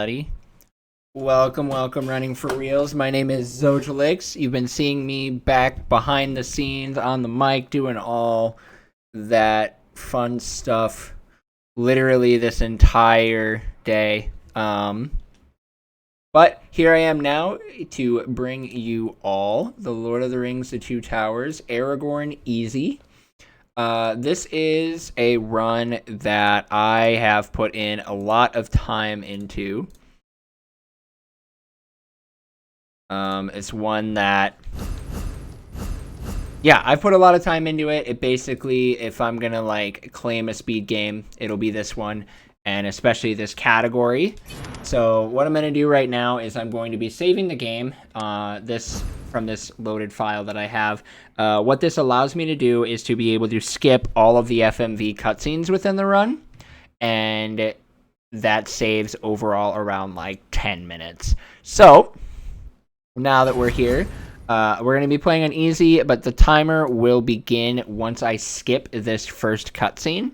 Buddy. Welcome, running for reals. My name is Zojalyx. You've been seeing me back behind the scenes on the mic doing all that fun stuff literally this entire day. But here I am now to bring you all the Lord of the Rings: The Two Towers, Aragorn Easy. This is a run that I have put in a lot of time into. It's one that, I've put a lot of time into it. It basically, if I'm gonna claim a speed game, it'll be this one, and especially this category. So what I'm gonna do right now is I'm going to be saving the game, from this loaded file that I have. What this allows me to do is to be able to skip all of the FMV cutscenes within the run, and that saves overall around 10 minutes. So now that we're here, we're going to be playing on easy, but the timer will begin once I skip this first cutscene.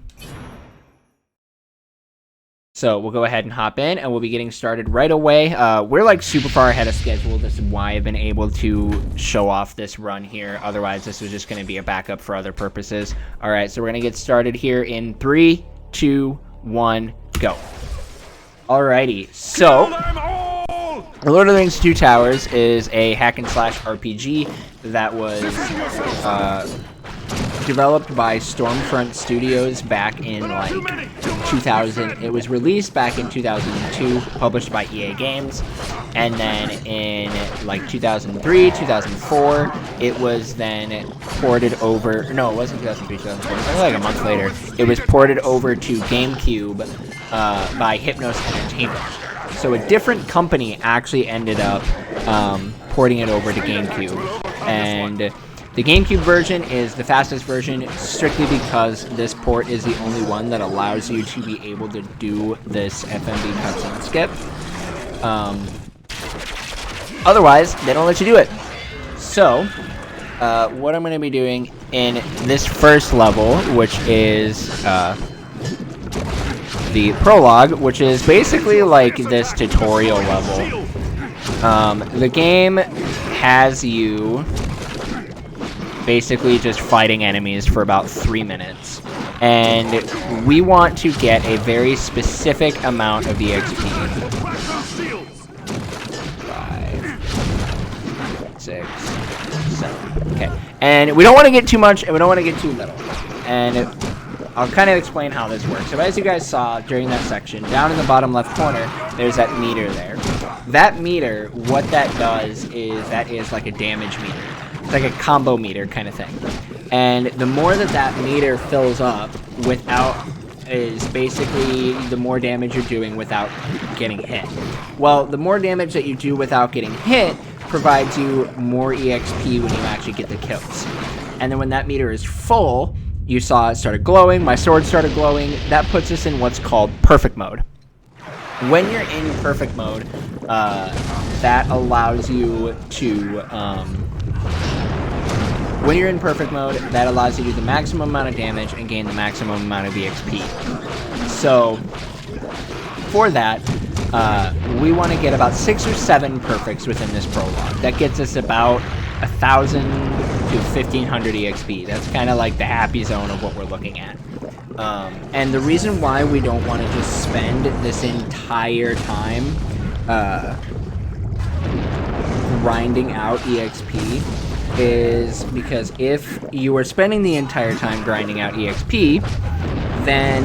So we'll go ahead and hop in, and we'll be getting started right away. We're super far ahead of schedule. This is why I've been able to show off this run here. Otherwise, this was just going to be a backup for other purposes. All right, so we're going to get started here in 3, 2, 1, go. Alrighty, so The Lord of the Rings: Two Towers is a hack-and-slash RPG that was developed by Stormfront Studios back in 2000. It was released back in 2002, published by EA Games, and then in 2003, 2004, it was then ported over. No, it wasn't 2003, 2004. It was a month later. It was ported over to GameCube by Hypnos Entertainment. So a different company actually ended up porting it over to GameCube, and the GameCube version is the fastest version strictly because this port is the only one that allows you to be able to do this FMV cutscene skip. Otherwise, they don't let you do it. So, what I'm going to be doing in this first level, which is the prologue, which is basically this tutorial level. The game has you basically just fighting enemies for about 3 minutes, and we want to get a very specific amount of EXP. 5, 6, 7. Okay, and we don't want to get too much, and we don't want to get too little. And I'll kind of explain how this works. So as you guys saw during that section, down in the bottom left corner, there's that meter there. That meter, what that does is that is like a damage meter. It's like a combo meter kind of thing. And the more that meter fills up is basically the more damage you're doing without getting hit. Well, the more damage that you do without getting hit provides you more EXP when you actually get the kills. And then when that meter is full, you saw it started glowing, my sword started glowing. That puts us in what's called perfect mode. When you're in perfect mode, that allows you to when you're in perfect mode, that allows you to do the maximum amount of damage and gain the maximum amount of EXP. So, for that, we want to get about 6 or 7 perfects within this prologue. That gets us about 1,000 to 1,500 EXP. That's kind of like the happy zone of what we're looking at. And the reason why we don't want to just spend this entire time grinding out EXP is because if you are spending the entire time grinding out EXP, then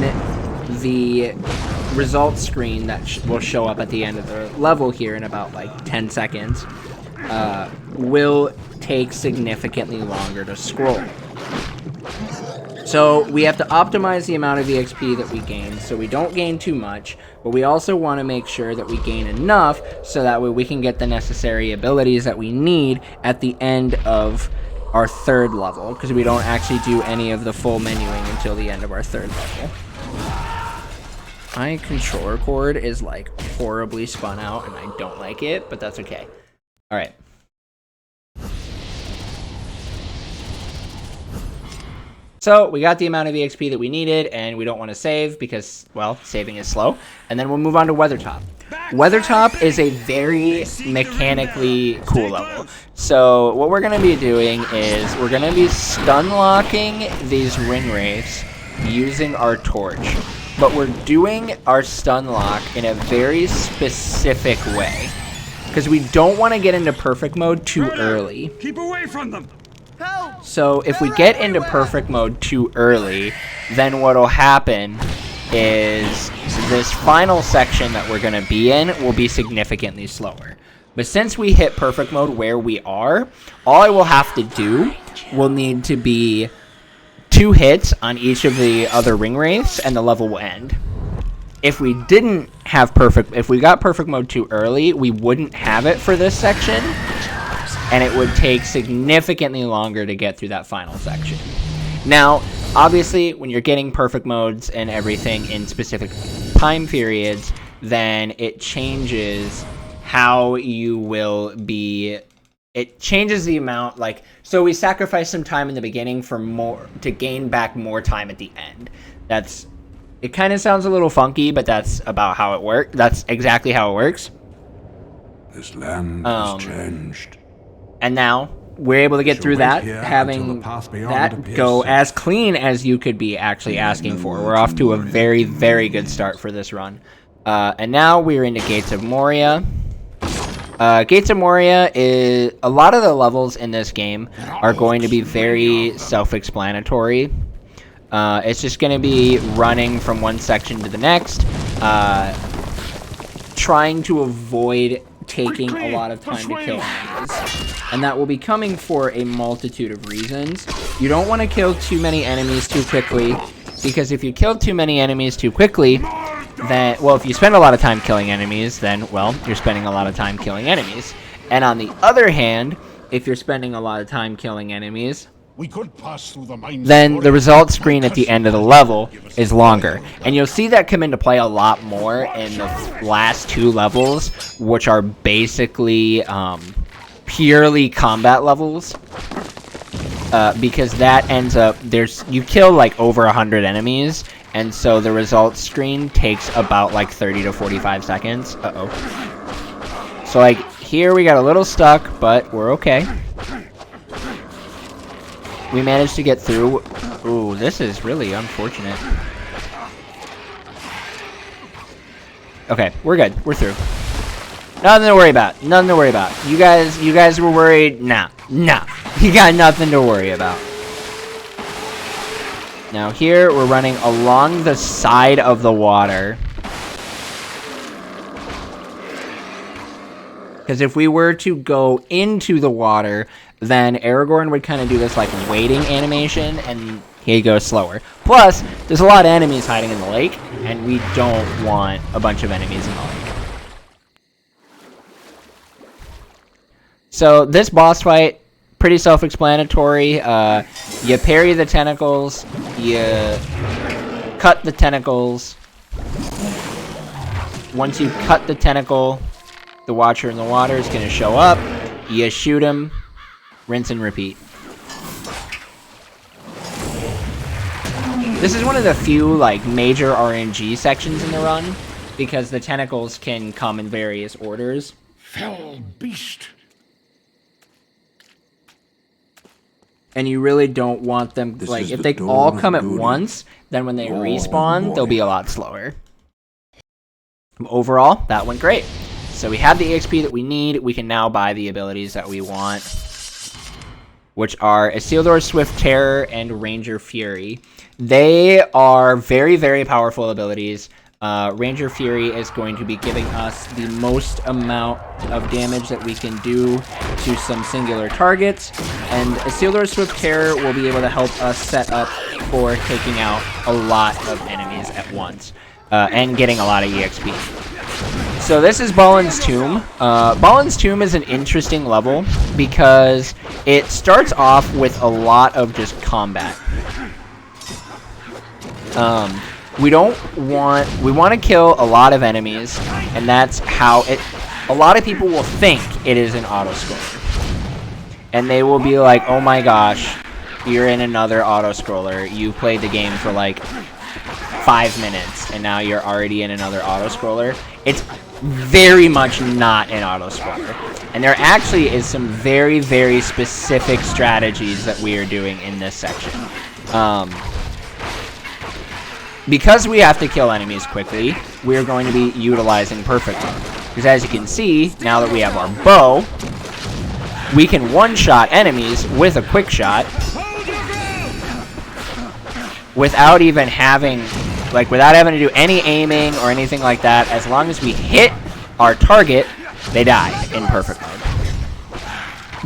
the results screen that will show up at the end of the level here in about 10 seconds will take significantly longer to scroll. So we have to optimize the amount of EXP that we gain so we don't gain too much, but we also want to make sure that we gain enough so that way we can get the necessary abilities that we need at the end of our 3rd level, because we don't actually do any of the full menuing until the end of our 3rd level. My controller cord is horribly spun out and I don't like it, but that's okay. All right. So we got the amount of EXP that we needed, and we don't want to save because, well, saving is slow. And then we'll move on to Weathertop. Weathertop is a very mechanically cool level. So what we're going to be doing is we're going to be stun locking these ring wraiths using our torch. But we're doing our stun lock in a very specific way. Because we don't want to get into perfect mode too early. Keep away from them. So if we get into perfect mode too early, then what'll happen is this final section that we're going to be in will be significantly slower. But since we hit perfect mode where we are, all I will have to do will need to be 2 hits on each of the other ring wraiths and the level will end. If we didn't have if we got perfect mode too early, we wouldn't have it for this section, and it would take significantly longer to get through that final section. Now, obviously, when you're getting perfect modes and everything in specific time periods, then it changes how you will be. It changes the amount, like, so we sacrifice some time in the beginning for more, to gain back more time at the end. It kind of sounds a little funky, but that's about how it works. That's exactly how it works. This land has changed. And now we're able to get through that, having that go as clean as you could be actually asking for. We're off to a very, very good start for this run. And now we're into Gates of Moria. Gates of Moria is... A lot of the levels in this game are going to be very self-explanatory. It's just going to be running from one section to the next, trying to avoid taking a lot of time to kill enemies. And that will be coming for a multitude of reasons. You don't want to kill too many enemies too quickly, because if you kill too many enemies too quickly, then, well, if you spend a lot of time killing enemies, then, well, you're spending a lot of time killing enemies. And on the other hand, if you're spending a lot of time killing enemies, then the results screen at the end of the level is longer. And you'll see that come into play a lot more in the last 2 levels, which are basically purely combat levels. Because that ends up, you kill like over 100 enemies, and so the results screen takes about like 30 to 45 seconds. Uh-oh. So like here we got a little stuck, but we're okay. We managed to get through. Ooh, this is really unfortunate. Okay, we're good. We're through. Nothing to worry about. Nothing to worry about. You guys were worried? Nah. You got nothing to worry about. Now here, we're running along the side of the water. Because if we were to go into the water, then Aragorn would kind of do this like waiting animation, and he'd go slower. Plus, there's a lot of enemies hiding in the lake, and we don't want a bunch of enemies in the lake. So this boss fight, pretty self-explanatory. You parry the tentacles, you cut the tentacles. Once you cut the tentacle, the Watcher in the water is going to show up. You shoot him. Rinse and repeat. This is one of the few like major RNG sections in the run, because the tentacles can come in various orders. Fell beast. And you really don't want them, like, if they all come at once, then when they respawn, they'll be a lot slower. Overall, that went great. So we have the EXP that we need. We can now buy the abilities that we want, which are Isildur's Swift Terror and Ranger Fury. They are very, very powerful abilities. Ranger Fury is going to be giving us the most amount of damage that we can do to some singular targets, and Isildur's Swift Terror will be able to help us set up for taking out a lot of enemies at once, and getting a lot of EXP. So this is Balin's Tomb. Balin's Tomb is an interesting level because it starts off with a lot of just combat. We want to kill a lot of enemies, and that's how a lot of people will think it is an auto-scroller. And they will be like, oh my gosh, you're in another auto-scroller. You played the game for like 5 minutes, and now you're already in another auto-scroller. very much not an auto spotter. And there actually is some very, very specific strategies that we are doing in this section. Because we have to kill enemies quickly, we are going to be utilizing perfect mode. Because as you can see, now that we have our bow, we can one-shot enemies with a quick shot without even having, without having to do any aiming or anything like that. As long as we hit our target, they die in perfect mode.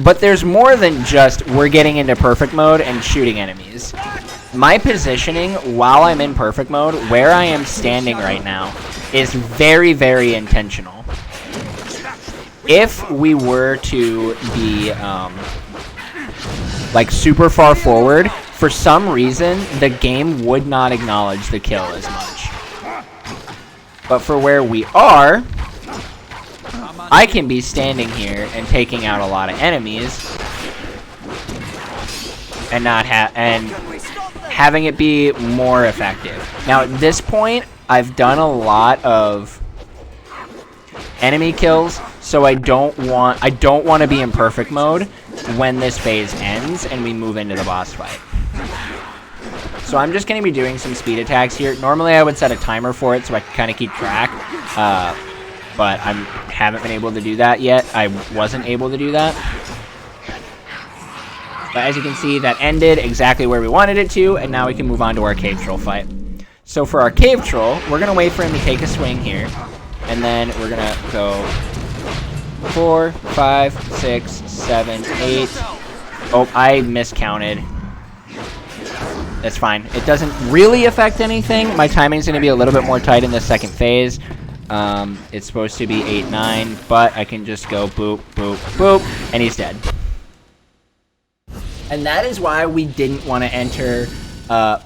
But there's more than just we're getting into perfect mode and shooting enemies. My positioning while I'm in perfect mode, where I am standing right now, is very, very intentional. If we were to be, super far forward, for some reason, the game would not acknowledge the kill as much. But for where we are, I can be standing here and taking out a lot of enemies, and not having it be more effective. Now at this point, I've done a lot of enemy kills, so I don't want to be in perfect mode when this phase ends and we move into the boss fight. So I'm just going to be doing some speed attacks here. Normally I would set a timer for it so I can kind of keep track, but I haven't been able to do that yet. I wasn't able to do that. But as you can see, that ended exactly where we wanted it to, and now we can move on to our cave troll fight. So for our cave troll, we're going to wait for him to take a swing here, and then we're going to go 4, 5, 6, 7, 8. Oh, I miscounted. That's fine. It doesn't really affect anything. My timing's going to be a little bit more tight in the second phase. It's supposed to be 8, 9, but I can just go boop, boop, boop, and he's dead. And that is why we didn't want to enter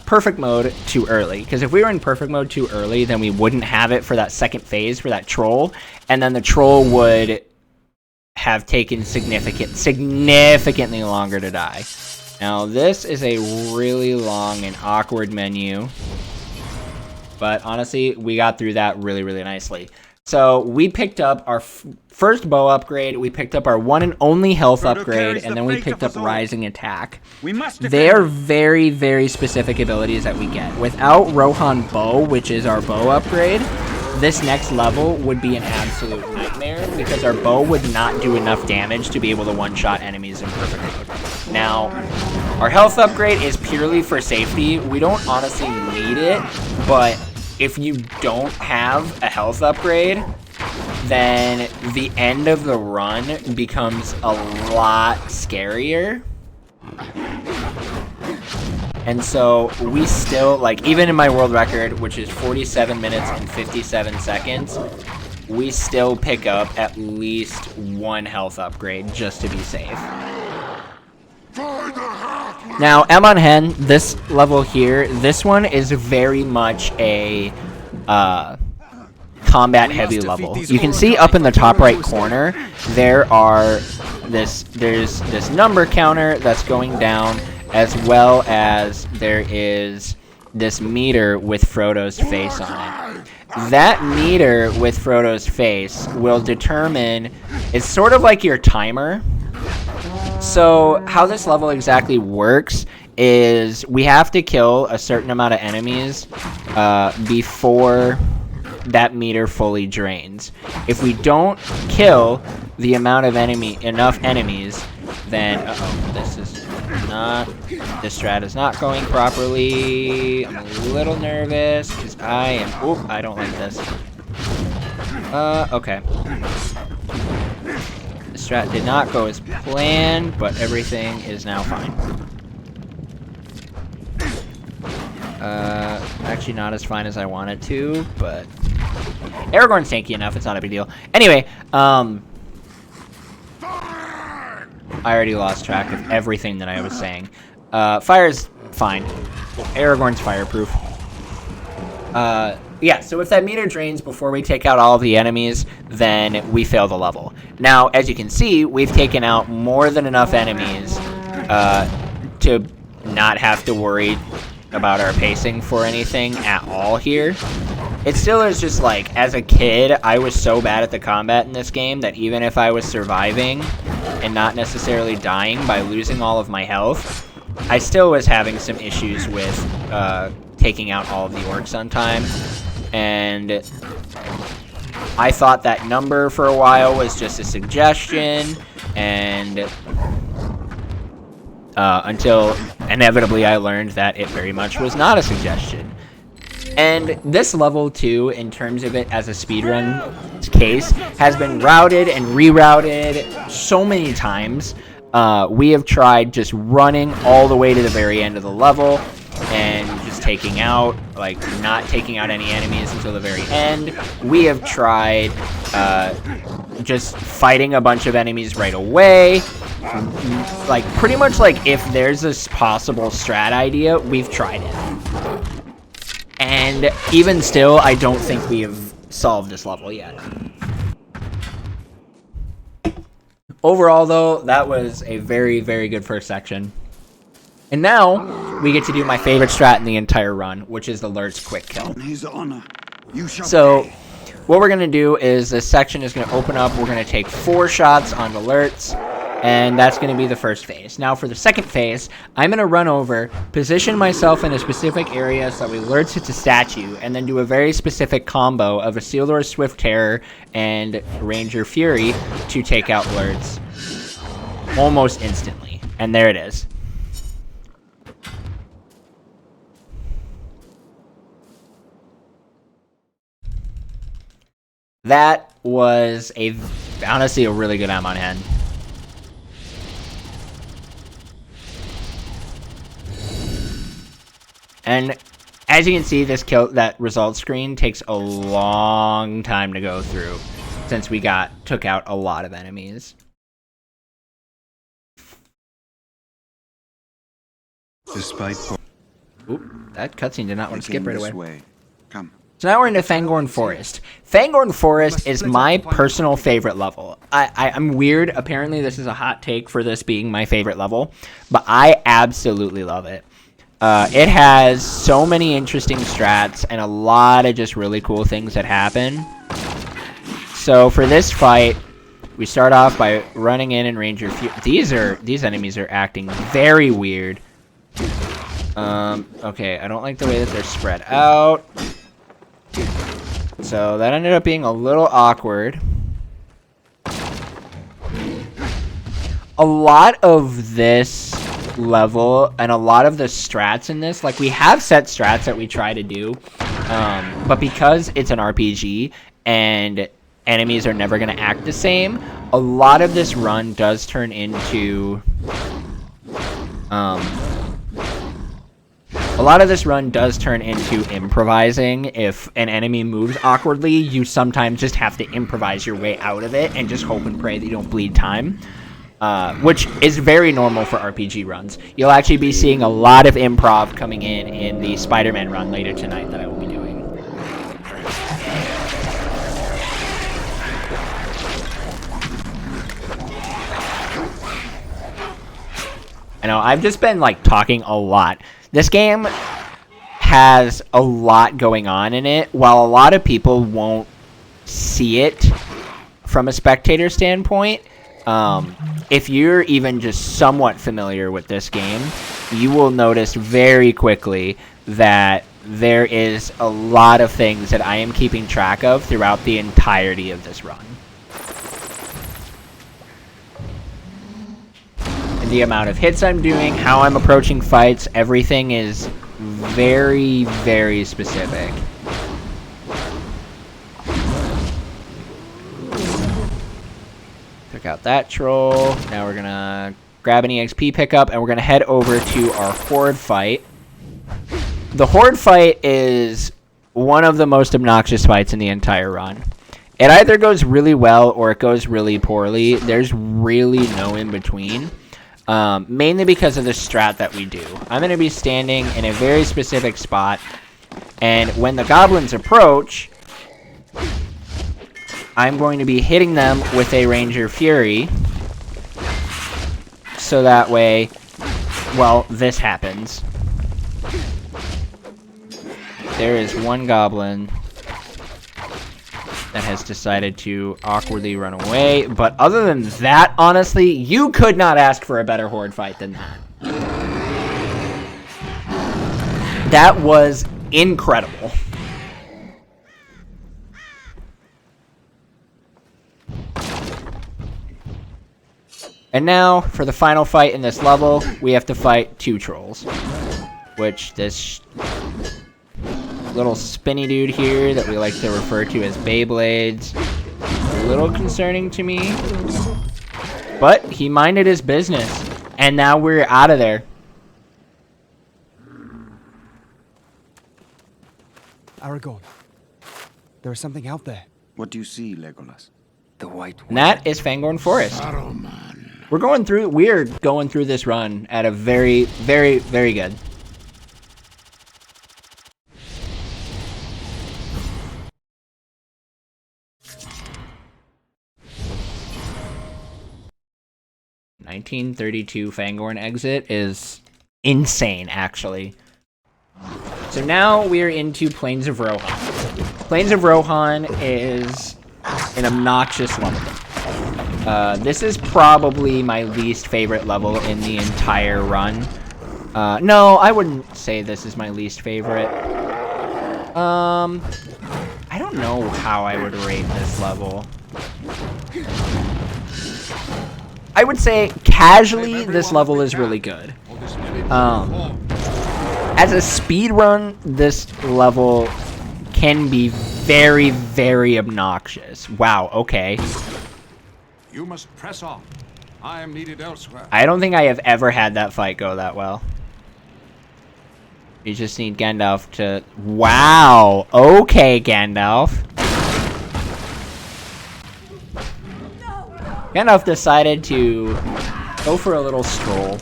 perfect mode too early. Because if we were in perfect mode too early, then we wouldn't have it for that second phase, for that troll. And then the troll would have taken significantly longer to die. Now, this is a really long and awkward menu. But honestly, we got through that really, really nicely. So we picked up our first bow upgrade, we picked up our one and only health upgrade, and then we picked up Rising Attack. They are very, very specific abilities that we get. Without Rohan Bow, which is our bow upgrade, this next level would be an absolute nightmare because our bow would not do enough damage to be able to one-shot enemies in perfect mode. Now, our health upgrade is purely for safety. We don't honestly need it, but if you don't have a health upgrade, then the end of the run becomes a lot scarier. And so we still, even in my world record, which is 47 minutes and 57 seconds, we still pick up at least one health upgrade just to be safe. Now, Emon Hen, this level here, this one is very much a combat heavy level. You can see up in the top right corner, there's this number counter that's going down, as well as there is this meter with Frodo's face on it. That meter with Frodo's face will determine, it's sort of like your timer. So how this level exactly works is we have to kill a certain amount of enemies before that meter fully drains. If we don't kill the amount of enough enemies, then this strat is not going properly. I'm a little nervous because I don't like this. Okay. The strat did not go as planned, but everything is now fine. Actually not as fine as I wanted to, but Aragorn's tanky enough, it's not a big deal. Anyway, I already lost track of everything that I was saying. Fire's fine. Aragorn's fireproof. Yeah, so if that meter drains before we take out all of the enemies, then we fail the level. Now, as you can see, we've taken out more than enough enemies to not have to worry about our pacing for anything at all here. it still is just like, as a kid, I was so bad at the combat in this game that even if I was surviving and not necessarily dying by losing all of my health, I still was having some issues with taking out all of the orcs on time. And I thought that number for a while was just a suggestion, and until inevitably I learned that it very much was not a suggestion. And this level, too, in terms of it as a speedrun case, has been routed and rerouted so many times. We have tried just running all the way to the very end of the level and just taking out, like, not taking out any enemies until the very end. We have tried just fighting a bunch of enemies right away. Like, pretty much, like, if there's this possible strat idea, we've tried it. And even still, I don't think we have solved this level yet. Overall, though, that was a very, very good first section. And now, we get to do my favorite strat in the entire run, which is the Lurtz quick kill. His honor, you shall So, pay. what we're going to do is this section is going to open up. We're going to take 4 shots on the Lurtz, and that's going to be the first phase. Now, for the second phase, I'm going to run over, position myself in a specific area so that we Lurtz hits a statue, and then do a very specific combo of a Sealdore's Swift Terror and Ranger Fury to take out Lurtz almost instantly. And there it is. That was honestly a really good ammo on hand. And as you can see, that result screen takes a long time to go through since we took out a lot of enemies. Despite Oop, that cutscene did not want to skip right away. Come. So now we're into Fangorn Forest. Fangorn Forest is my personal favorite level. I'm weird. Apparently this is a hot take for this being my favorite level, but I absolutely love it. It has so many interesting strats and a lot of just really cool things that happen. So for this fight, we start off by running in and Ranger Fury. These enemies are acting very weird. Okay, I don't like the way that they're spread out. So that ended up being a little awkward. A lot of this level and a lot of the strats in this, like, we have set strats that we try to do, but because it's an RPG and enemies are never going to act the same, a lot of this run does turn into improvising. If an enemy moves awkwardly, you sometimes just have to improvise your way out of it and just hope and pray that you don't bleed time. Which is very normal for RPG runs. You'll actually be seeing a lot of improv coming in the Spider-Man run later tonight that I will be doing. I know, I've just been, like, talking a lot. This game has a lot going on in it, while a lot of people won't see it from a spectator standpoint. If you're even just somewhat familiar with this game, you will notice very quickly that there is a lot of things that I am keeping track of throughout the entirety of this run. And the amount of hits I'm doing, how I'm approaching fights, everything is very, very specific. Took out that troll. Now we're gonna grab an EXP pickup and we're gonna head over to our Horde fight. The Horde fight is one of the most obnoxious fights in the entire run. It either goes really well or it goes really poorly. There's really no in between. Mainly because of the strat that we do. I'm gonna be standing in a very specific spot, and when the goblins approach, I'm going to be hitting them with a Ranger Fury, so that way, well, this happens. There is one goblin that has decided to awkwardly run away. But other than that, honestly, you could not ask for a better horde fight than that. That was incredible. And now, for the final fight in this level, we have to fight 2 trolls. Which this little spinny dude here that we like to refer to as Beyblades, a little concerning to me. But he minded his business. And now we're out of there. Aragorn, there is something out there. What do you see, Legolas? The White And that is Fangorn Forest. We're going through this run at a very, very, very good. (1932) Fangorn exit is insane, actually. So now we're into Plains of Rohan. Plains of Rohan is an obnoxious level. This is probably my least favorite level in the entire run. No, I wouldn't say this is my least favorite. I don't know how I would rate this level. I would say casually this level is really good. As a speed run, this level can be very, very obnoxious. Wow, okay. You must press on. I am needed elsewhere. I don't think I have ever had that fight go that well. You just need Gandalf to... Wow! Okay, Gandalf. Gandalf decided to go for a little stroll.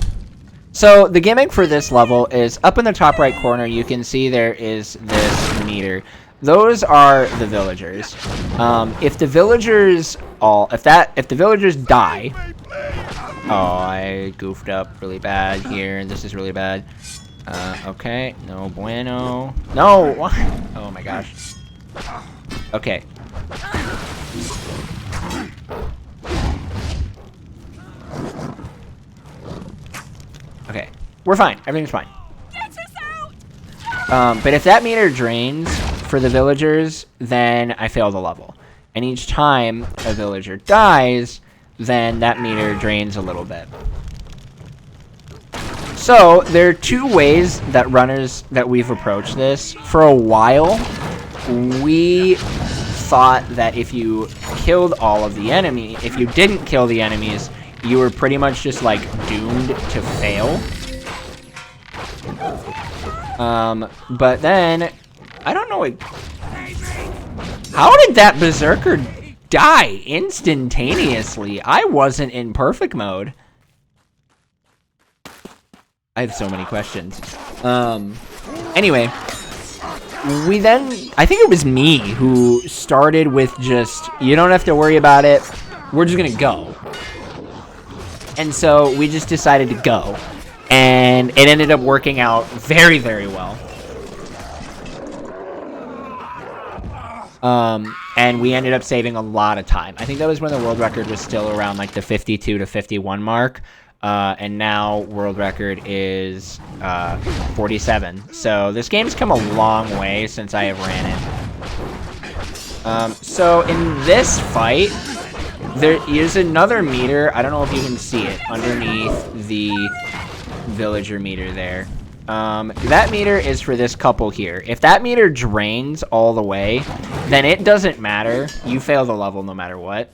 So, the gimmick for this level is up in the top right corner, you can see there is this meter. Those are the villagers. If the villagers die... Oh, I goofed up really bad here, and this is really bad. Okay, no bueno. No! Oh my gosh. Okay. Okay, we're fine. Everything's fine. But if that meter drains for the villagers, then I fail the level. And each time a villager dies, then that meter drains a little bit. So, there are 2 ways that we've approached this. For a while, we thought that if you killed all of the enemy, if you didn't kill the enemies, you were pretty much just, like, doomed to fail. But then, I don't know, how did that Berserker die instantaneously? I wasn't in perfect mode. I have so many questions. Anyway, I think it was me who started with just, you don't have to worry about it, we're just gonna go. And so we just decided to go. And it ended up working out very, very well. And we ended up saving a lot of time. I think that was when the world record was still around like the 52 to 51 mark. And now world record is 47. So this game's come a long way since I have ran it. So in this fight, there is another meter. I don't know if you can see it underneath the villager meter there. That meter is for this couple here. If that meter drains all the way, then it doesn't matter. You fail the level no matter what.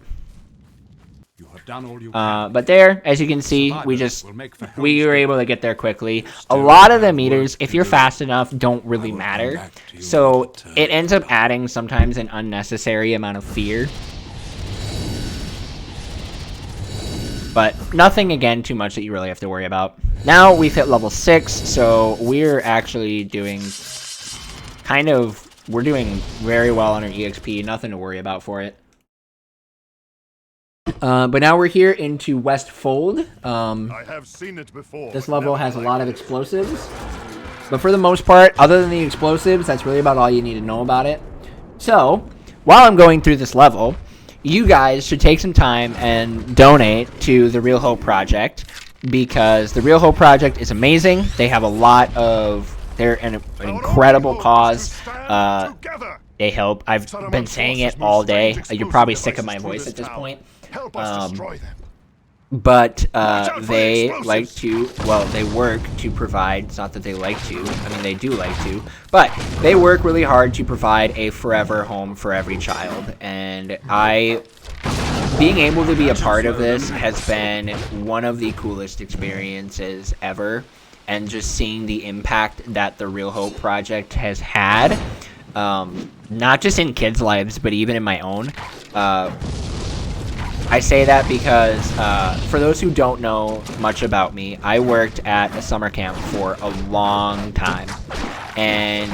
You have done all you can. But there, as you can see, we were able to get there quickly. A lot of the meters, if you're fast enough, don't really matter. So it ends up adding sometimes an unnecessary amount of fear. But nothing, again, too much that you really have to worry about. Now we've hit level 6, so we're actually doing we're doing very well on our EXP. Nothing to worry about for it. But now we're here into West Fold. I have seen it before. This level has a lot of explosives. But for the most part, other than the explosives, that's really about all you need to know about it. So, while I'm going through this level, you guys should take some time and donate to the Real Hope Project, because the Real Hope Project is amazing. They have a lot of... They're an incredible cause. They help. I've been saying it all day. You're probably sick of my voice at this point. Help us destroy them. But they like to, well, they work to provide, it's not that they like to, I mean, they do like to, but they work really hard to provide a forever home for every child. And being able to be a part of this has been one of the coolest experiences ever. And just seeing the impact that the Real Hope Project has had, not just in kids' lives, but even in my own. I say that because, for those who don't know much about me, I worked at a summer camp for a long time. And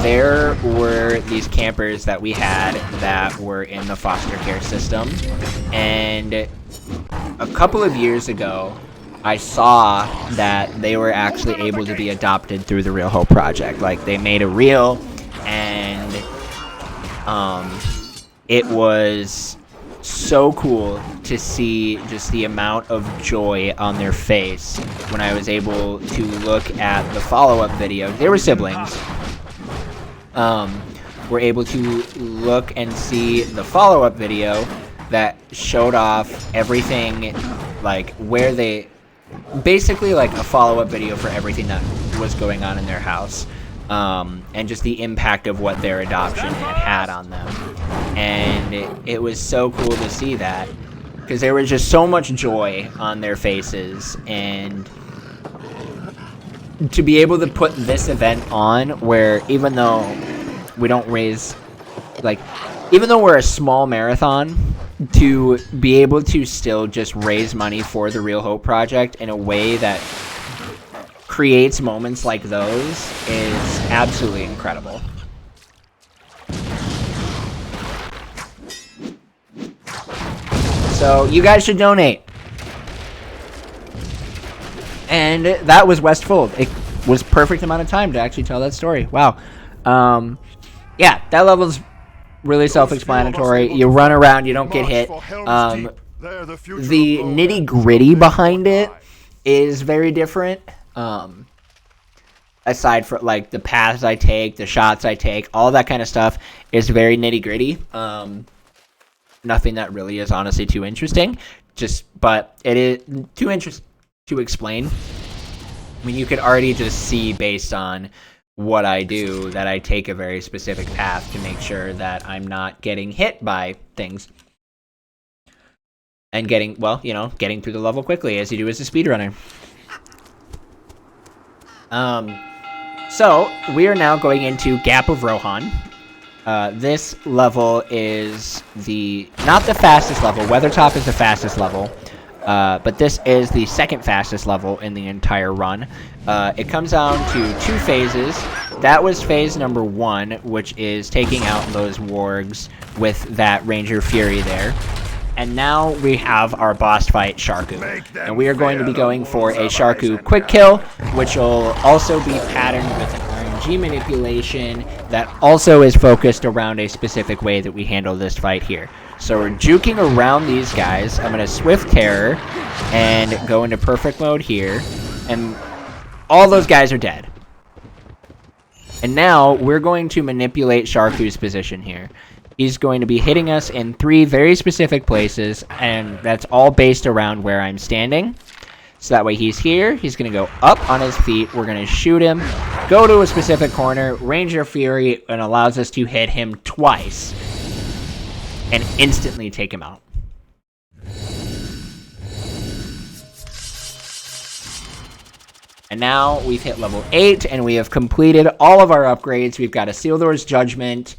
there were these campers that we had that were in the foster care system. And a couple of years ago, I saw that they were actually able to be adopted through the Real Hope Project. Like, they made a reel, and it was so cool to see just the amount of joy on their face when I was able to look at the follow-up video. They were siblings. We're able to look and see the follow-up video that showed off everything, like where they... Basically like a follow-up video for everything that was going on in their house. And just the impact of what their adoption had on them. And it was so cool to see that, because there was just so much joy on their faces. And to be able to put this event on, where even though we don't raise, like, even though we're a small marathon, to be able to still just raise money for the Real Hope Project in a way that creates moments like those is absolutely incredible. So you guys should donate. And that was Westfold. It was perfect amount of time to actually tell that story. Wow. Yeah, that level's really self-explanatory. You run around, you don't get hit. The nitty-gritty behind it is very different. Aside from like the paths I take, the shots I take, all that kind of stuff is very nitty-gritty. Nothing that really is honestly too interesting. But it is too interesting to explain. I mean, you could already just see based on what I do that I take a very specific path to make sure that I'm not getting hit by things. And getting through the level quickly, as you do as a speedrunner. So, we are now going into Gap of Rohan. This level is not the fastest level. Weathertop is the fastest level. But this is the second fastest level in the entire run. It comes down to 2 phases. That was phase number 1, which is taking out those wargs with that Ranger Fury there. And now we have our boss fight, Sharku. And we are going to be going for a Sharku quick kill, which will also be patterned with an RNG manipulation that also is focused around a specific way that we handle this fight here. So we're juking around these guys. I'm going to Swift Terror and go into perfect mode here. And all those guys are dead. And now we're going to manipulate Sharku's position here. He's going to be hitting us in 3 very specific places, and that's all based around where I'm standing. So that way he's here, he's going to go up on his feet, we're going to shoot him, go to a specific corner, Ranger Fury, and allows us to hit him twice, and instantly take him out. And now we've hit level 8, and we have completed all of our upgrades. We've got Isildur's Judgment,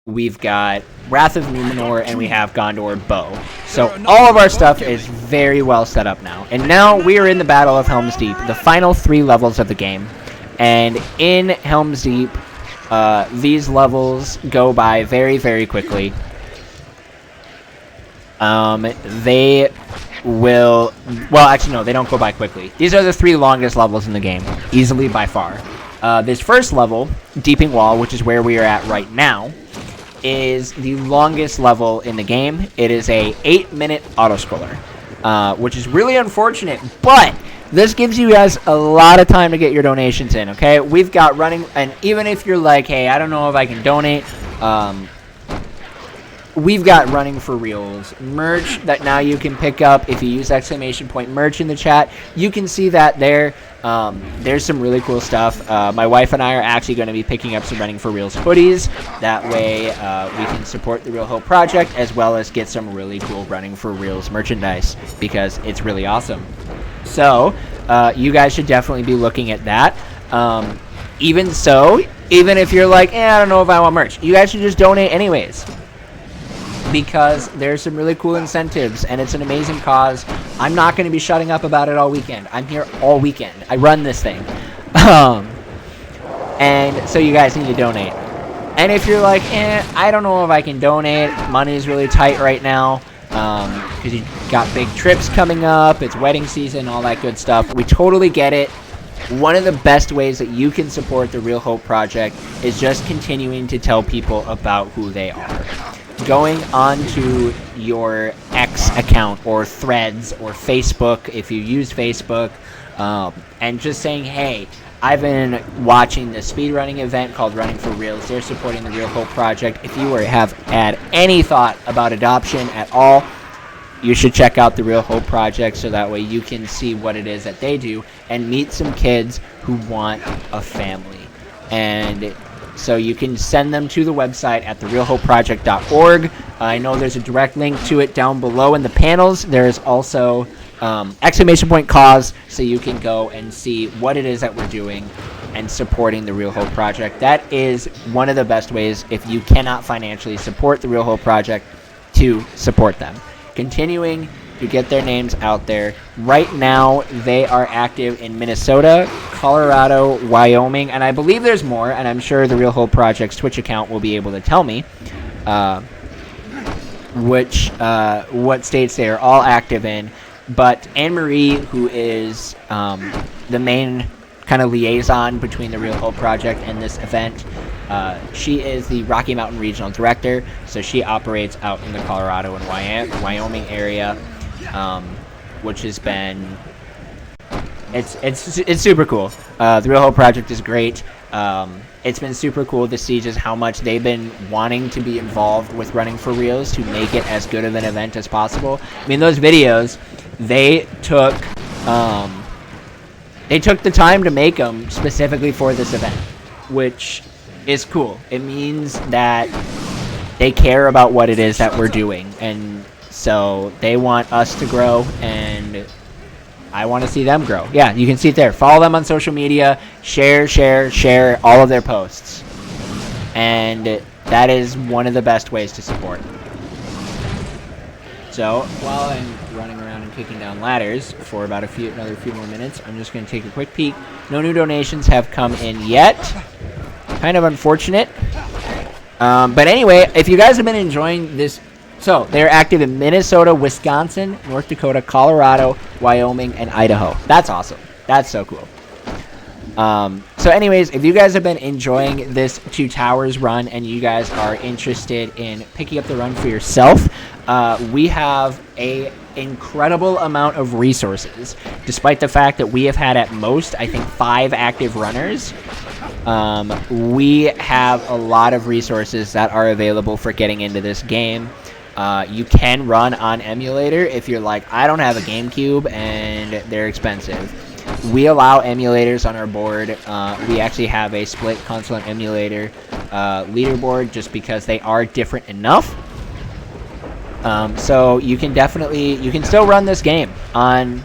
we've got Wrath of Numenor, and we have Gondor Bow. So all of our stuff is very well set up now. And now we are in the Battle of Helm's Deep, the final 3 levels of the game. And in Helm's Deep, these levels go by very, very quickly. They will... Well, actually, no, they don't go by quickly. These are the 3 longest levels in the game, easily by far. This first level, Deeping Wall, which is where we are at right now, is the longest level in the game. It is a 8-minute autoscroller, which is really unfortunate, but this gives you guys a lot of time to get your donations in, okay? We've got running, and even if you're like, hey, I don't know if I can donate, we've got Running for Reals merch that now you can pick up if you use ! merch in the chat. You can see that there. There's some really cool stuff. My wife and I are actually going to be picking up some Running for Reals hoodies. That way we can support the Real Hope Project as well as get some really cool Running for Reals merchandise because it's really awesome. So you guys should definitely be looking at that. Even if you're like, I don't know if I want merch, you guys should just donate anyways. Because there's some really cool incentives, and it's an amazing cause. I'm not going to be shutting up about it all weekend. I'm here all weekend. I run this thing. And so you guys need to donate. And if you're like, I don't know if I can donate. Money's really tight right now. Because you got big trips coming up. It's wedding season, all that good stuff. We totally get it. One of the best ways that you can support the Real Hope Project is just continuing to tell people about who they are. Going onto your X account or Threads or Facebook, if you use Facebook, and just saying, hey, I've been watching this speedrunning event called Running for Reals. They're supporting the Real Hope Project. If you have had any thought about adoption at all, you should check out the Real Hope Project so that way you can see what it is that they do and meet some kids who want a family. And so you can send them to the website at therealhopeproject.org. I know there's a direct link to it down below in the panels. There's also ! Cause, so you can go and see what it is that we're doing and supporting the Real Hope Project. That is one of the best ways, if you cannot financially support the Real Hope Project, to support them. Continuing to get their names out there. Right now, they are active in Minnesota, Colorado, Wyoming, and I believe there's more, and I'm sure the Real Hope Project's Twitch account will be able to tell me what states they are all active in. But Anne-Marie, who is the main kind of liaison between the Real Hope Project and this event, she is the Rocky Mountain Regional Director, so she operates out in the Colorado and Wyoming area, which has been it's super cool. The Real Hope Project is great. It's been super cool to see just how much they've been wanting to be involved with Running for Reals to make it as good of an event as possible. I mean, those videos, they took the time to make them specifically for this event, which is cool. It means that they care about what it is that we're doing, and so they want us to grow, and I want to see them grow. Yeah, you can see it there. Follow them on social media. Share all of their posts. And that is one of the best ways to support. So, while I'm running around and kicking down ladders for about another few more minutes, I'm just going to take a quick peek. No new donations have come in yet. Kind of unfortunate. But anyway, if you guys have been enjoying this... So, they're active in Minnesota, Wisconsin, North Dakota, Colorado, Wyoming, and Idaho. That's awesome. That's so cool. So anyways, if you guys have been enjoying this Two Towers run and you guys are interested in picking up the run for yourself, we have a incredible amount of resources. Despite the fact that we have had at most, I think, 5 active runners, we have a lot of resources that are available for getting into this game. You can run on emulator if you're like, I don't have a GameCube and they're expensive. We allow emulators on our board. We actually have a split console and emulator leaderboard just because they are different enough. So you can still run this game on,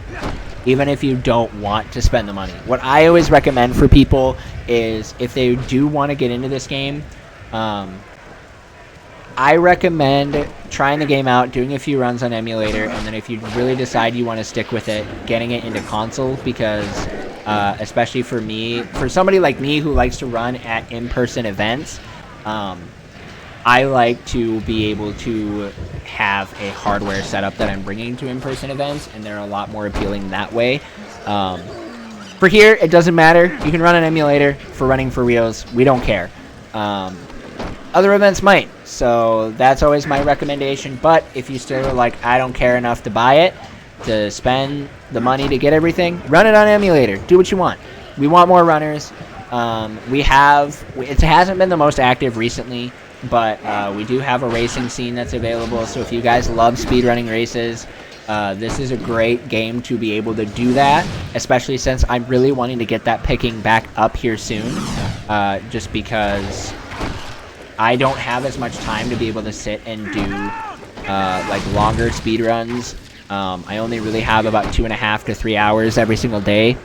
even if you don't want to spend the money. What I always recommend for people is if they do want to get into this game, I recommend trying the game out, doing a few runs on emulator, and then if you really decide you want to stick with it, getting it into console, because especially for somebody like me who likes to run at in-person events, I like to be able to have a hardware setup that I'm bringing to in-person events, and they're a lot more appealing that way. For here, it doesn't matter. You can run an emulator for Running for Reals. We don't care. Other events might. So that's always my recommendation. But if you still are like, I don't care enough to buy it, to spend the money to get everything, run it on emulator. Do what you want. We want more runners. It hasn't been the most active recently, but we do have a racing scene that's available. So if you guys love speedrunning races, this is a great game to be able to do that, especially since I'm really wanting to get that picking back up here soon, just because I don't have as much time to be able to sit and do like longer speedruns. I only really have about 2.5 to 3 hours every single day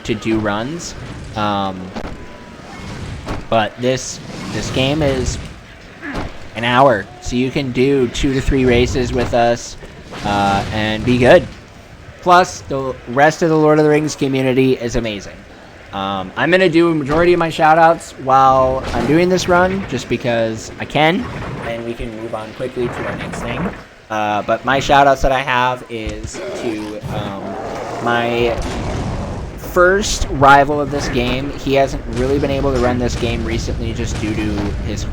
to do runs. But this game is an hour, so you can do 2 to 3 races with us and be good. Plus, the rest of the Lord of the Rings community is amazing. I'm going to do a majority of my shoutouts while I'm doing this run, just because I can, and we can move on quickly to our next thing. But my shoutouts that I have is to my first rival of this game. He hasn't really been able to run this game recently just due to his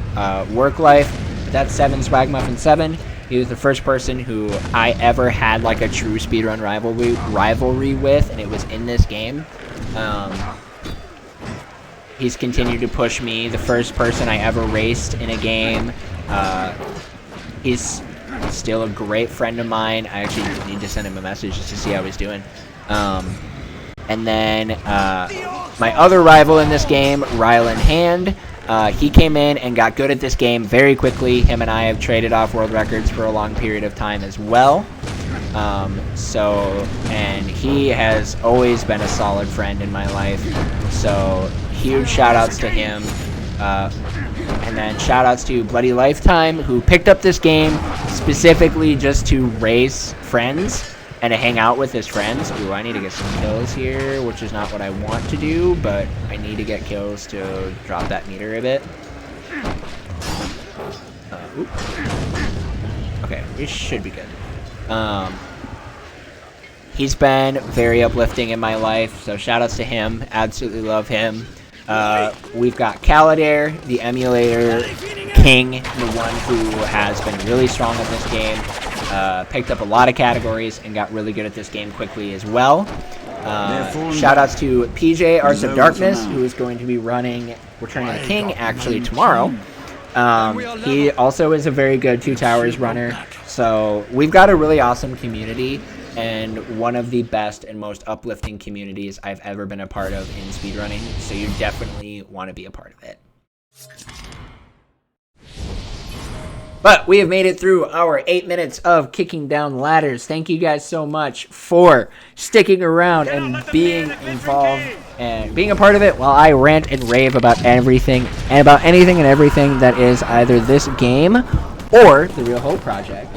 work life. That's 7 Swagmuffin 7. He was the first person who I ever had like a true speedrun rivalry with, and it was in this game. He's continued to push me. The first person I ever raced in a game. He's still a great friend of mine. I actually need to send him a message just to see how he's doing. And then my other rival in this game, Rylan Hand, he came in and got good at this game very quickly. Him and I have traded off world records for a long period of time as well. And he has always been a solid friend in my life. So huge shout outs to him. And then shout outs to Bloody Lifetime, who picked up this game specifically just to race friends and to hang out with his friends. Ooh, I need to get some kills here, which is not what I want to do, but I need to get kills to drop that meter a bit. Okay, we should be good. He's been very uplifting in my life, so shoutouts to him. Absolutely love him. We've got Caladair, the emulator king, the one who has been really strong at this game. Picked up a lot of categories and got really good at this game quickly as well. Shoutouts to PJ, Arts of Darkness, who is going to be running Return of the King actually tomorrow. He also is a very good Two Towers runner. So we've got a really awesome community, and one of the best and most uplifting communities I've ever been a part of in speedrunning. So you definitely want to be a part of it. But we have made it through our 8 minutes of kicking down ladders. Thank you guys so much for sticking around and being involved and being a part of it while I rant and rave about everything and about anything and everything that is either this game or the Real Hope Project.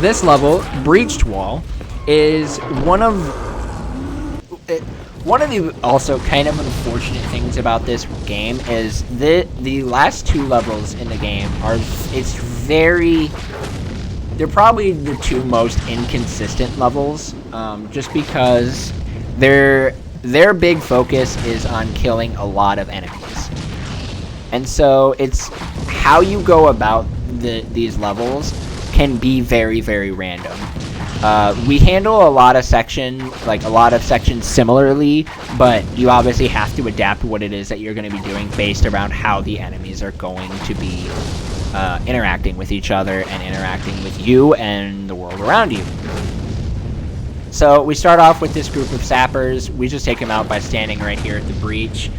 This level, Breached Wall, is one of the also kind of unfortunate things about this game is the last 2 levels in the game they're probably the 2 most inconsistent levels, just because their big focus is on killing a lot of enemies, and so it's how you go about these levels can be very, very random. We handle a lot of sections similarly, but you obviously have to adapt what it is that you're going to be doing based around how the enemies are going to be interacting with each other and interacting with you and the world around you. So we start off with this group of sappers. We just take them out by standing right here at the breach,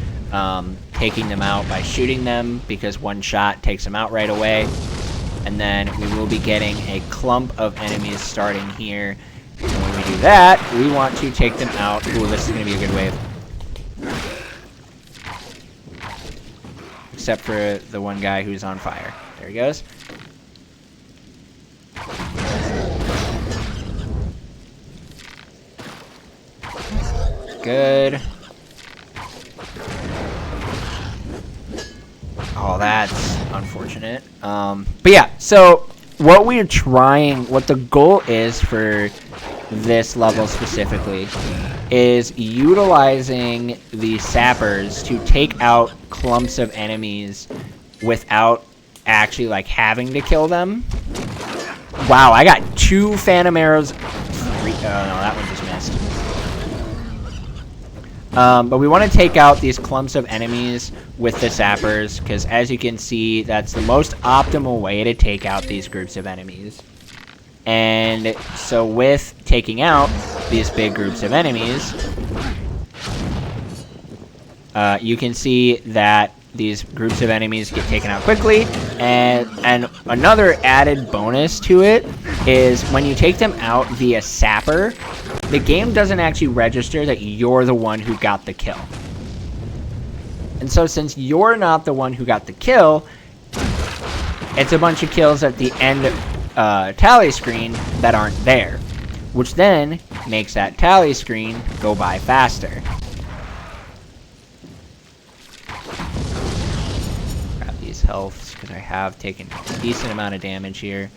taking them out by shooting them because one shot takes them out right away. And then we will be getting a clump of enemies starting here. And when we do that, we want to take them out. Ooh, this is going to be a good wave. Except for the one guy who's on fire. There he goes. Good. Oh, that's unfortunate. But yeah, so what the goal is for this level specifically is utilizing the sappers to take out clumps of enemies without actually like having to kill them. Wow, I got 2 phantom arrows. Oh no, that one just missed. But we want to take out these clumps of enemies with the sappers, because as you can see, that's the most optimal way to take out these groups of enemies. And so with taking out these big groups of enemies, you can see that these groups of enemies get taken out quickly, and another added bonus to it is when you take them out via sapper, the game doesn't actually register that you're the one who got the kill. And so since you're not the one who got the kill, it's a bunch of kills at the end tally screen that aren't there, which then makes that tally screen go by faster. Grab these healths because I have taken a decent amount of damage here.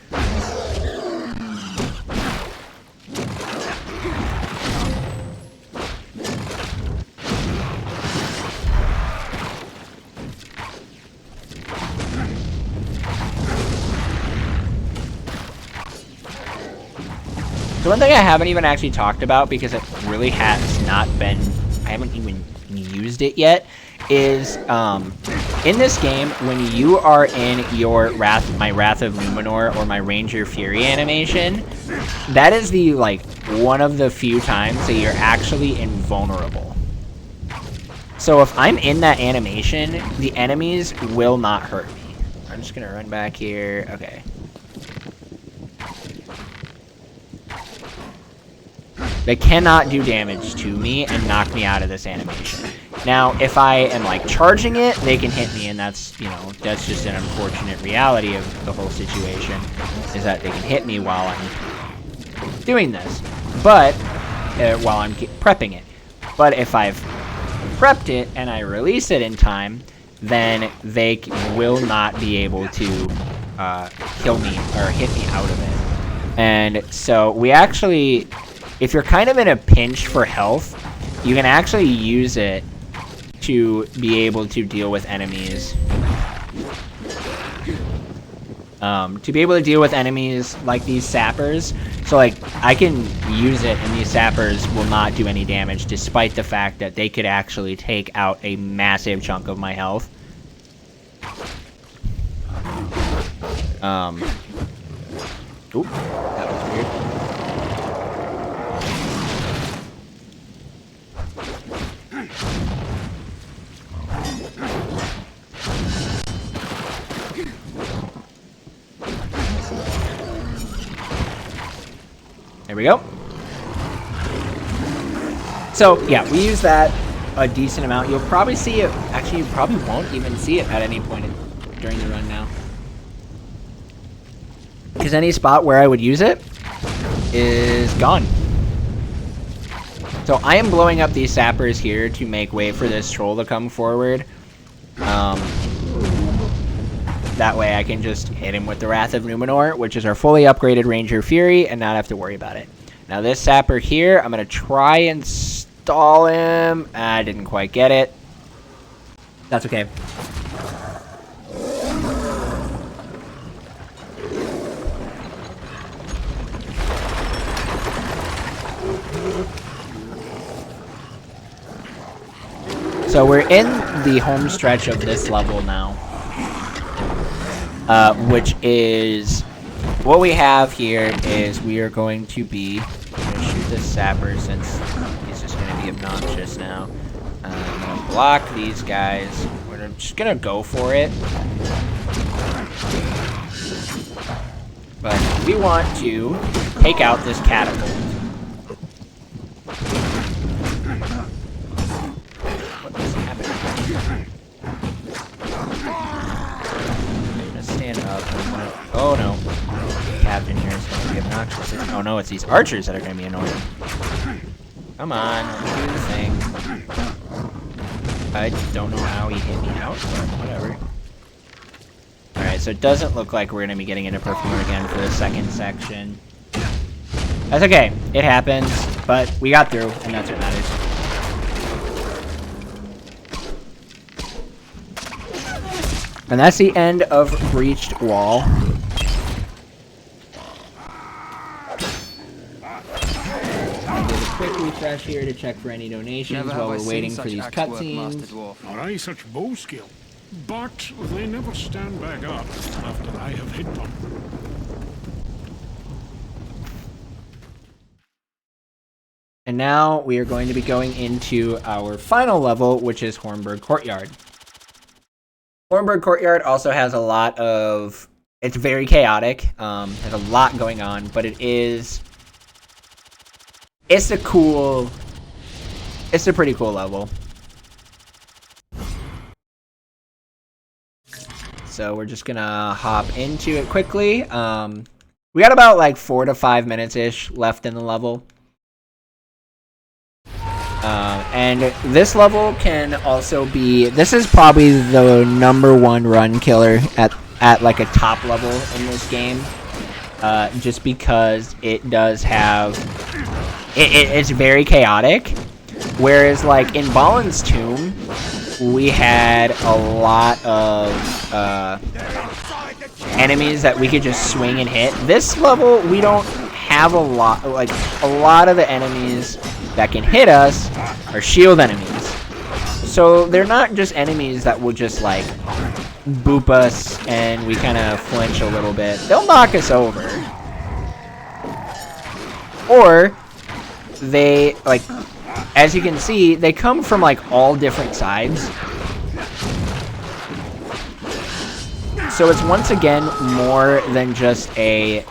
So one thing I haven't even actually talked about, because it really has not been, I haven't even used it yet, is in this game, when you are in your my Wrath of Numenor or my Ranger Fury animation, that is the one of the few times that you're actually invulnerable. So if I'm in that animation, the enemies will not hurt me. I'm just gonna run back here. Okay. They cannot do damage to me and knock me out of this animation. Now, if I am charging it, they can hit me, and that's, that's just an unfortunate reality of the whole situation, is that they can hit me while I'm doing this, but while I'm prepping it. But if I've prepped it and I release it in time, then they will not be able to kill me or hit me out of it. And so we actually, if you're kind of in a pinch for health, you can actually use it to be able to deal with enemies. To be able to deal with enemies like these sappers. So I can use it and these sappers will not do any damage, despite the fact that they could actually take out a massive chunk of my health. Oop, that was weird. There we go. So, yeah, we use that a decent amount. You'll probably see it. Actually, you probably won't even see it at any point during the run now. Because any spot where I would use it is gone. So I am blowing up these sappers here to make way for this troll to come forward. That way I can just hit him with the Wrath of Numenor, which is our fully upgraded Ranger Fury, and not have to worry about it. Now this sapper here, I'm going to try and stall him. I didn't quite get it. That's okay. So we're in the home stretch of this level now, which is what we have here is we are going to be shoot this sapper since he's just going to be obnoxious now. I'm going to block these guys. We're just going to go for it. But we want to take out this catapult. Oh no. The captain here is going to be obnoxious. Oh no, it's these archers that are going to be annoying. Come on, let me do the thing. I don't know how he hit me out, but whatever. Alright, so it doesn't look like we're going to be getting into perform again for the second section. That's okay. It happens, but we got through, and that's what matters. And that's the end of Breached Wall. I'll do a quick refresh here to check for any donations while we're waiting for these cutscenes. Not I such bow skill, but they never stand back up after I have hit them. And now we are going to be going into our final level, which is Hornburg Courtyard. Hornburg Courtyard also has a lot of... It's very chaotic. There's a lot going on, but it's a cool... It's a pretty cool level. So we're just gonna hop into it quickly. We got about like 4 to 5 minutes-ish left in the level. And this level can also be... This is probably the #1 run killer at like a top level in this game. Just because it does have... It's very chaotic. Whereas like in Balin's Tomb, we had a lot of enemies that we could just swing and hit. This level, we don't have a lot... Like, a lot of the enemies that can hit us are shield enemies. So they're not just enemies that will just like boop us and we kind of flinch a little bit. They'll knock us over. Or they, like, as you can see, they come from like all different sides. So it's once again more than just a...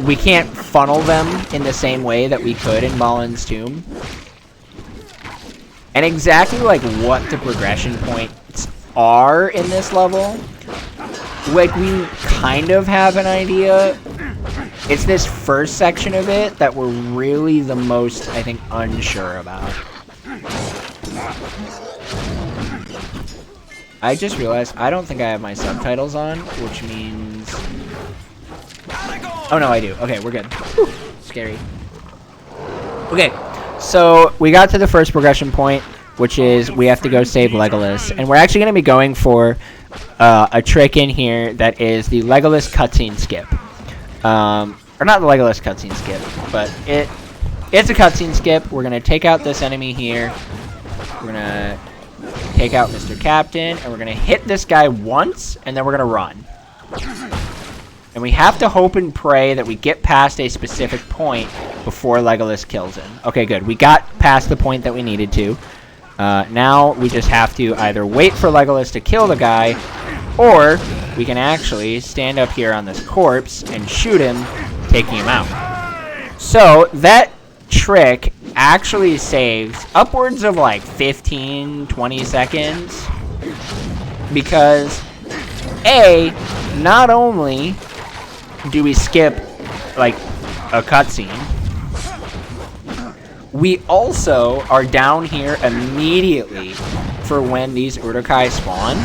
We can't funnel them in the same way that we could in Balin's Tomb. And exactly like what the progression points are in this level, like we kind of have an idea. It's this first section of it that we're really the most, I think, unsure about. I just realized I don't think I have my subtitles on, which means... Oh no, I do. Okay, we're good. Whew, scary. Okay, so we got to the first progression point, which is we have to go save Legolas. And we're actually going to be going for a trick in here that is the Legolas cutscene skip. Or not the Legolas cutscene skip, but it's a cutscene skip. We're going to take out this enemy here. We're going to take out Mr. Captain, and we're going to hit this guy once, and then we're going to run. And we have to hope and pray that we get past a specific point before Legolas kills him. Okay, good. We got past the point that we needed to. Now we just have to either wait for Legolas to kill the guy, or we can actually stand up here on this corpse and shoot him, taking him out. So that trick actually saves upwards of like 15-20 seconds. Because, A, not only do we skip like a cutscene, we also are down here immediately for when these Uruk-hai spawn,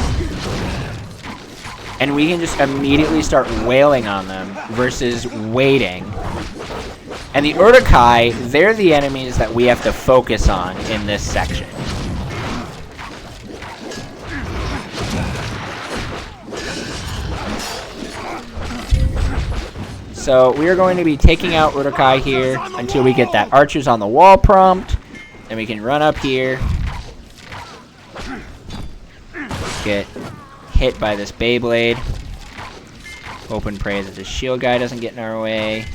and we can just immediately start wailing on them versus waiting. And the Uruk-hai, they're the enemies that we have to focus on in this section. So we are going to be taking out Uruk-hai here until we get that Archers on the Wall prompt. Then we can run up here. Get hit by this Beyblade. Hope and pray that this shield guy doesn't get in our way.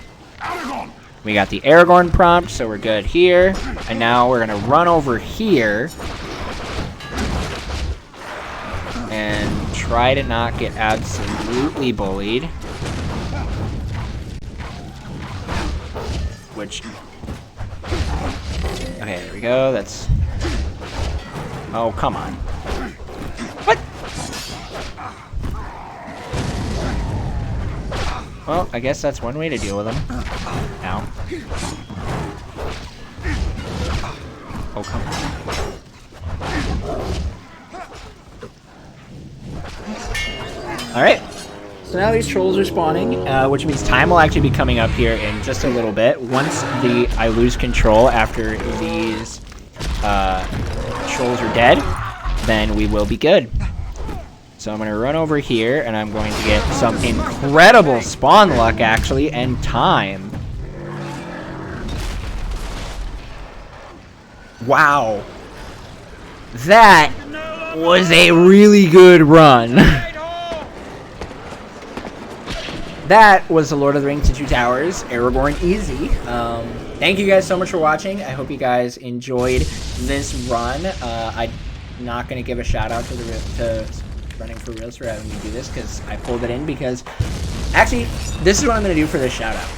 We got the Aragorn prompt, so we're good here. And now we're going to run over here and try to not get absolutely bullied. Which... Okay, there we go. That's... Oh, come on. What? Well, I guess that's one way to deal with them. Ow. Oh, come on. Alright. So now these trolls are spawning, which means time will actually be coming up here in just a little bit. Once I lose control after these trolls are dead, then we will be good. So I'm going to run over here, and I'm going to get some incredible spawn luck, actually, and time. Wow. That was a really good run. That was the Lord of the Rings to Two Towers, Aragorn Easy. Thank you guys so much for watching. I hope you guys enjoyed this run. I'm not going to give a shout out to Running for Reals for having me do this because I pulled it in because... Actually, this is what I'm going to do for this shout out.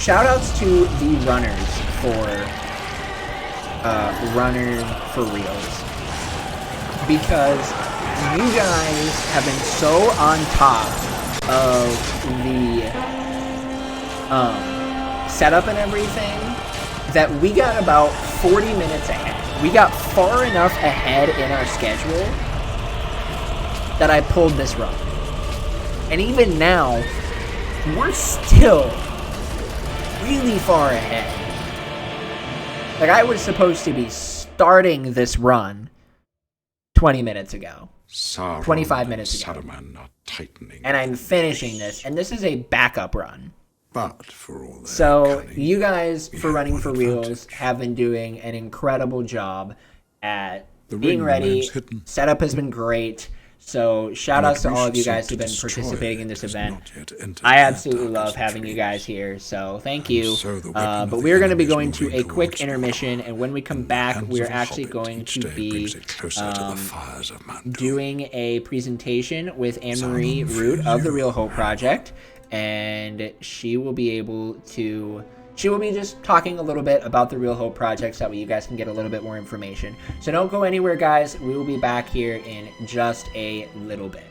Shout outs to the runners for Running for Reals. Because you guys have been so on top of the setup and everything that we got about 40 minutes ahead. We got far enough ahead in our schedule that I pulled this run. And even now, we're still really far ahead. Like, I was supposed to be starting this run 20 minutes ago. 25 minutes ago. And I'm finishing this, and this is a backup run. But for all that, so you guys, for Running for Reals, have been doing an incredible job at being ready. Setup has been great. So shout outs to all of you guys who've been participating in this event. I absolutely love having you guys here, so thank you. But we're going to be going to a quick intermission, and when we come back, we're actually going to be doing a presentation with Anne-Marie Root of the Real Hope Project, and she will be just talking a little bit about the Real Hope Project so that way you guys can get a little bit more information. So don't go anywhere, guys. We will be back here in just a little bit.